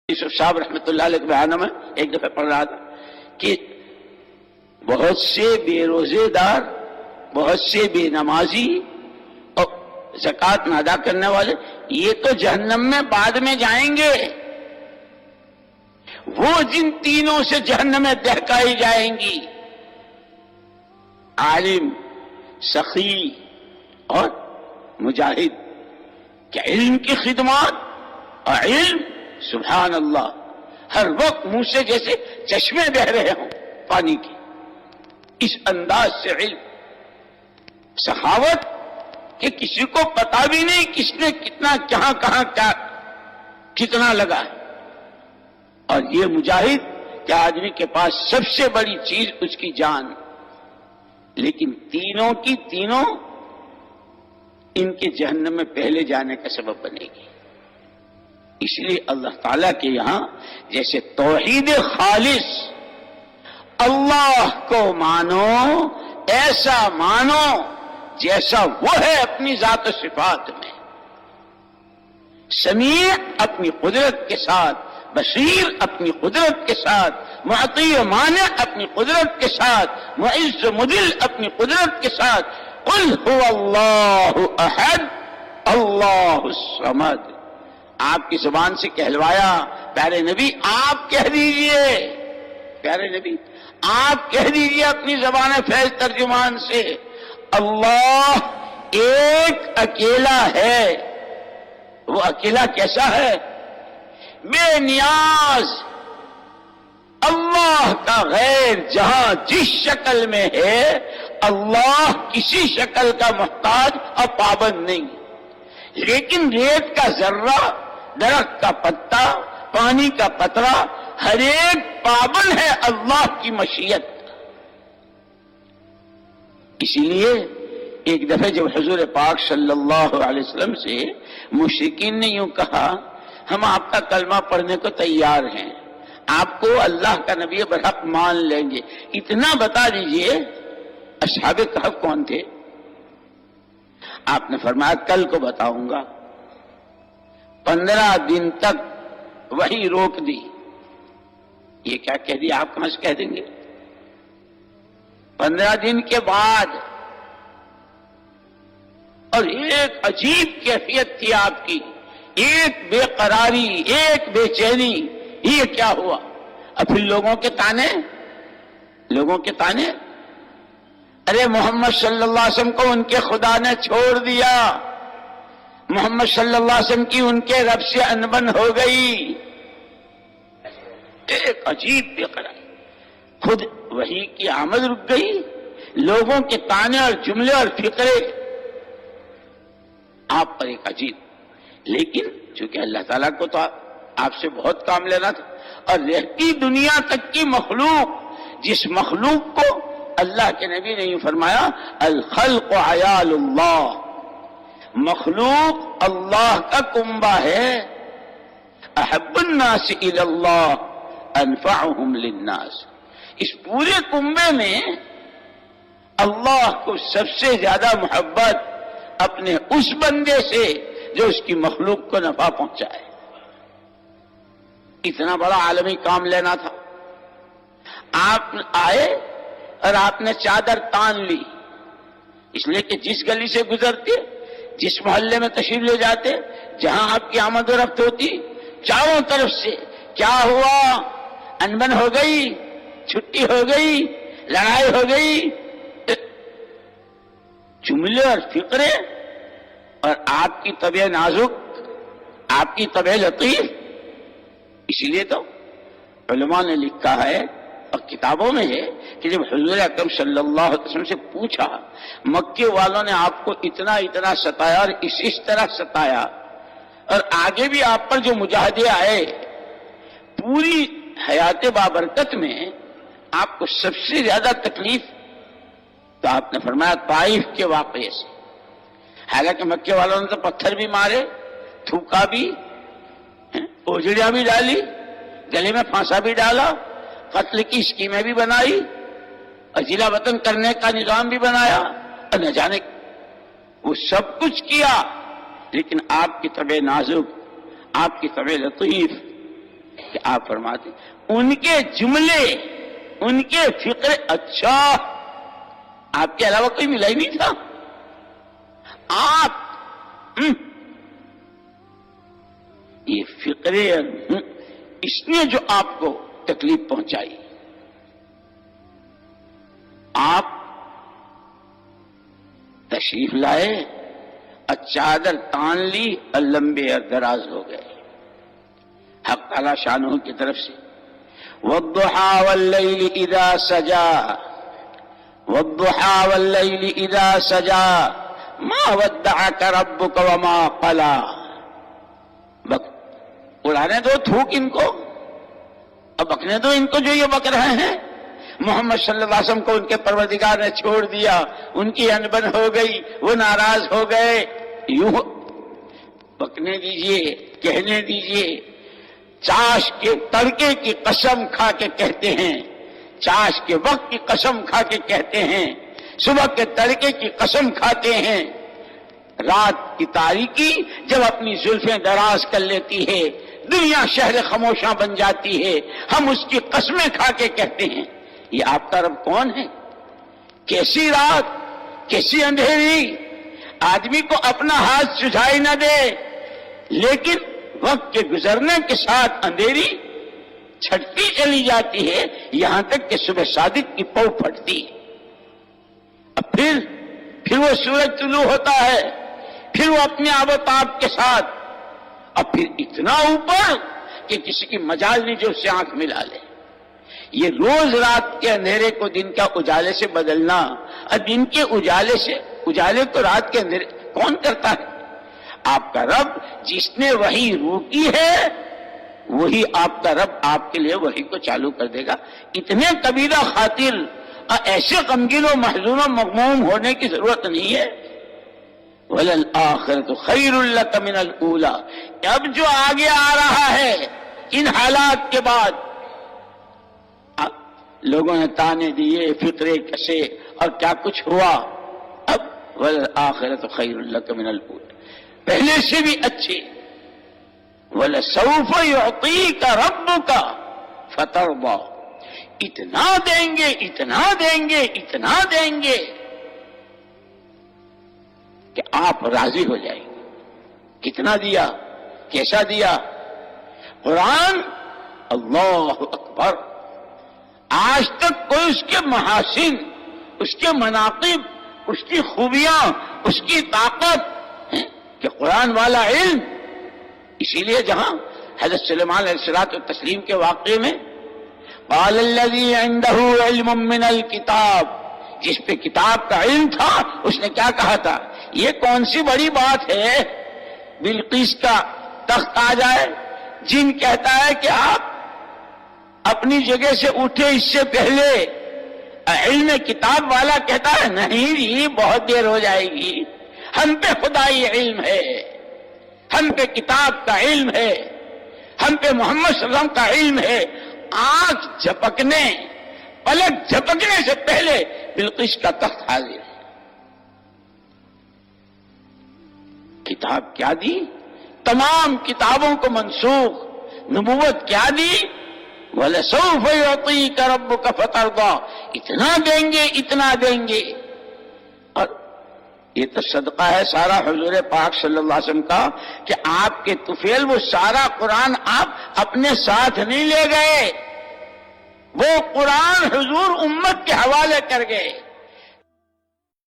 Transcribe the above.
یوسف صاحب رحمۃ اللہ علیہ کے بیانہ میں ایک دفعہ پڑھ رہا تھا کہ بہت سے بے روزے دار، بہت سے بے نمازی اور زکوٰۃ نہ ادا کرنے والے، یہ تو جہنم میں بعد میں جائیں گے. وہ جن تینوں سے جہنم میں دہکائی جائیں گی، عالم، سخی اور مجاہد، کہ علم کی خدمات اور علم سبحان اللہ ہر وقت منہ سے جیسے چشمے بہ رہے ہوں پانی کے، اس انداز سے علم، سخاوت کہ کسی کو پتا بھی نہیں کس نے کتنا کہاں کہاں کیا کتنا لگا ہے. اور یہ مجاہد کہ آدمی کے پاس سب سے بڑی چیز اس کی جان، لیکن تینوں کی تینوں ان کے جہنم میں پہلے جانے کا سبب بنے گی. اس لیے اللہ تعالیٰ کے یہاں جیسے توحید خالص، اللہ کو مانو، ایسا مانو جیسا وہ ہے اپنی ذات و صفات میں، سمیع اپنی قدرت کے ساتھ، بصیر اپنی قدرت کے ساتھ، معطی و مانع اپنی قدرت کے ساتھ، معز و مذل اپنی قدرت کے ساتھ. قل هو اللہ احد اللہ الصمد. آپ کی زبان سے کہلوایا پیارے نبی، آپ کہہ دیجئے، پیارے نبی آپ کہہ دیجئے اپنی زبان فیض ترجمان سے، اللہ ایک اکیلا ہے. وہ اکیلا کیسا ہے؟ بے نیاز. اللہ کا غیر جہاں جس شکل میں ہے، اللہ کسی شکل کا محتاج اور پابند نہیں. لیکن ریت کا ذرہ، درخت کا پتا، پانی کا قطرہ، ہر ایک پابند ہے اللہ کی مشیت. اسی لیے ایک دفعہ جب حضور پاک صلی اللہ علیہ وسلم سے مشرکین نے یوں کہا، ہم آپ کا کلمہ پڑھنے کو تیار ہیں، آپ کو اللہ کا نبی برحق مان لیں گے، اتنا بتا دیجئے اصحاب کہف کون تھے؟ آپ نے فرمایا کل کو بتاؤں گا. 15 دن تک وہی روک دی. یہ کیا کہہ دیا؟ آپ کہاں سے کہہ دیں گے؟ 15 دن کے بعد، اور ایک عجیب کیفیت تھی آپ کی، ایک بے قراری، ایک بے چینی. یہ کیا ہوا؟ اور پھر لوگوں کے تانے، لوگوں کے تانے. ارے محمد صلی اللہ علیہ وسلم کو ان کے خدا نے چھوڑ دیا، محمد صلی اللہ علیہ وسلم کی ان کے رب سے انبن ہو گئی. ایک عجیب بے قراری. خود وحی کی آمد رک گئی، لوگوں کے تانے اور جملے اور فکرے آپ پر ایک عجیب. لیکن چونکہ اللہ تعالیٰ کو تو آپ سے بہت کام لینا تھا، اور رہتی دنیا تک کی مخلوق، جس مخلوق کو اللہ کے نبی نے یوں فرمایا الخلق عیال اللہ، مخلوق اللہ کا کنبہ ہے. احب الناس الی اللہ انفعهم للناس. اس پورے کنبے میں اللہ کو سب سے زیادہ محبت اپنے اس بندے سے جو اس کی مخلوق کو نفع پہنچائے. اتنا بڑا عالمی کام لینا تھا. آپ آئے اور آپ نے چادر تان لی، اس لیے کہ جس گلی سے گزرتے، جس محلے میں تشریف لے جاتے، جہاں آپ کی آمد و رفت ہوتی، چاروں طرف سے کیا ہوا؟ انبن ہو گئی، چھٹی ہو گئی، لڑائی ہو گئی، جملے اور فقرے. اور آپ کی طبع نازک، آپ کی طبع لطیف. اسی لیے تو علماء نے لکھا ہے اور کتابوں میں ہے کہ جب حضور اکرم صلی اللہ علیہ وسلم سے پوچھا، مکے والوں نے آپ کو اتنا اتنا ستایا اور اس طرح ستایا، اور آگے بھی آپ پر جو مجاہدے آئے، پوری حیات بابرکت میں آپ کو سب سے زیادہ تکلیف، تو آپ نے فرمایا طائف کے واقعے سے. حالانکہ مکے والوں نے تو پتھر بھی مارے، تھوکا بھی، اوجڑیاں بھی ڈالی، گلے میں پھانسا بھی ڈالا، قتل کی اسکیمیں بھی بنائی، اور ضلع وطن کرنے کا نظام بھی بنایا، اور نہ جانے وہ سب کچھ کیا. لیکن آپ کی طبع نازک، آپ کی طبع لطیف، کہ آپ فرماتے ان کے جملے، ان کے فقرے، اچھا آپ کے علاوہ کوئی ملا ہی نہیں تھا. آپ یہ فقرے اس نے جو آپ کو تکلیف پہنچائی. آپ تشریف لائے اور چادر تان لی اور لمبے اور دراز ہو گئے. حق تعالی شانہ کی طرف سے والضحى والليل اذا سجى والضحى والليل اذا سجى ما ودعك ربك وما قلى. اڑانے دو تھوک ان کو، اب بکنے دو ان کو جو یہ بک رہے ہیں. محمد صلی اللہ علیہ وسلم کو ان کے پروردگار نے چھوڑ دیا، ان کی انبن ہو گئی، وہ ناراض ہو گئے. یوں بکنے دیجئے، کہنے دیجئے. چاش کے تڑکے کی قسم کھا کے کہتے ہیں، چاش کے وقت کی قسم کھا کے کہتے ہیں، صبح کے تڑکے کی قسم کھاتے ہیں. رات کی تاریکی جب اپنی زلفیں دراز کر لیتی ہے، دنیا شہر خاموشاں بن جاتی ہے، ہم اس کی قسمیں کھا کے کہتے ہیں. یہ آپ کا رب کون ہے؟ کیسی رات، کیسی اندھیری. آدمی کو اپنا ہاتھ سجھائی نہ دے، لیکن وقت کے گزرنے کے ساتھ اندھیری چھٹتی چلی جاتی ہے، یہاں تک کہ صبح صادق کی پو پھٹتی. اب پھر وہ سورج طلوع ہوتا ہے، پھر وہ اپنے آب و تاب کے ساتھ، اب پھر اتنا اوپر کہ کسی کی مجال نہیں جو اس سے آنکھ ملا لے. یہ روز رات کے اندھیرے کو دن کا اجالے سے بدلنا، اور دن کے اجالے کو رات کے اندھیرے کون کرتا ہے؟ آپ کا رب. جس نے وحی روکی ہے وہی آپ کا رب آپ کے لیے وحی کو چالو کر دے گا. اتنے کبیرہ خاطر اور ایسے غمگین و محزون و مغموم ہونے کی ضرورت نہیں ہے. وَلَلْآخِرَةُ خَيْرٌ لَكَ مِنَ الْأُولَىٰ. اب جو آگے آ رہا ہے ان حالات کے بعد، لوگوں نے تانے دیے، فقرے کسے اور کیا کچھ ہوا. اب وَلَلْآخِرَةُ خَيْرٌ لَكَ مِنَ الْأُولَىٰ، پہلے سے بھی اچھے. وَلَسَوْفَ يُعْطِيكَ رَبُّكَ فَتَرْضَىٰ. اتنا دیں گے، اتنا دیں گے، اتنا دیں گے کہ آپ راضی ہو جائیں گے. کتنا دیا، کیسا دیا؟ قرآن اللہ اکبر. آج تک کوئی اس کے محاسن، اس کے مناقب، اس کی خوبیاں، اس کی طاقت کہ قرآن والا علم. اسی لیے جہاں حضرت سلیمان علیہ الصلوۃ والتسلیم کے واقعے میں قال الذی عنده علم من الکتاب، جس پہ کتاب کا علم تھا، اس نے کیا کہا تھا؟ یہ کون سی بڑی بات ہے بلقیس کا تخت آ جائے. جن کہتا ہے کہ آپ اپنی جگہ سے اٹھے اس سے پہلے، علم کتاب والا کہتا ہے نہیں جی بہت دیر ہو جائے گی. ہم پہ خدائی علم ہے، ہم پہ کتاب کا علم ہے، ہم پہ محمد صلی اللہ علیہ وسلم کا علم ہے. آنکھ جھپکنے، پلک جھپکنے سے پہلے بلقیس کا تخت حاضر ہے. کتاب کیا دی؟ تمام کتابوں کو منسوخ. نبوت کیا دی؟ وَلَسَوْفَ يُعْطِيكَ رَبُّكَ فَتَرْضَىٰ. اتنا دیں گے، اتنا دیں گے. اور یہ تو صدقہ ہے سارا حضور پاک صلی اللہ علیہ وسلم کا کہ آپ کے طفیل وہ سارا قرآن آپ اپنے ساتھ نہیں لے گئے، وہ قرآن حضور امت کے حوالے کر گئے.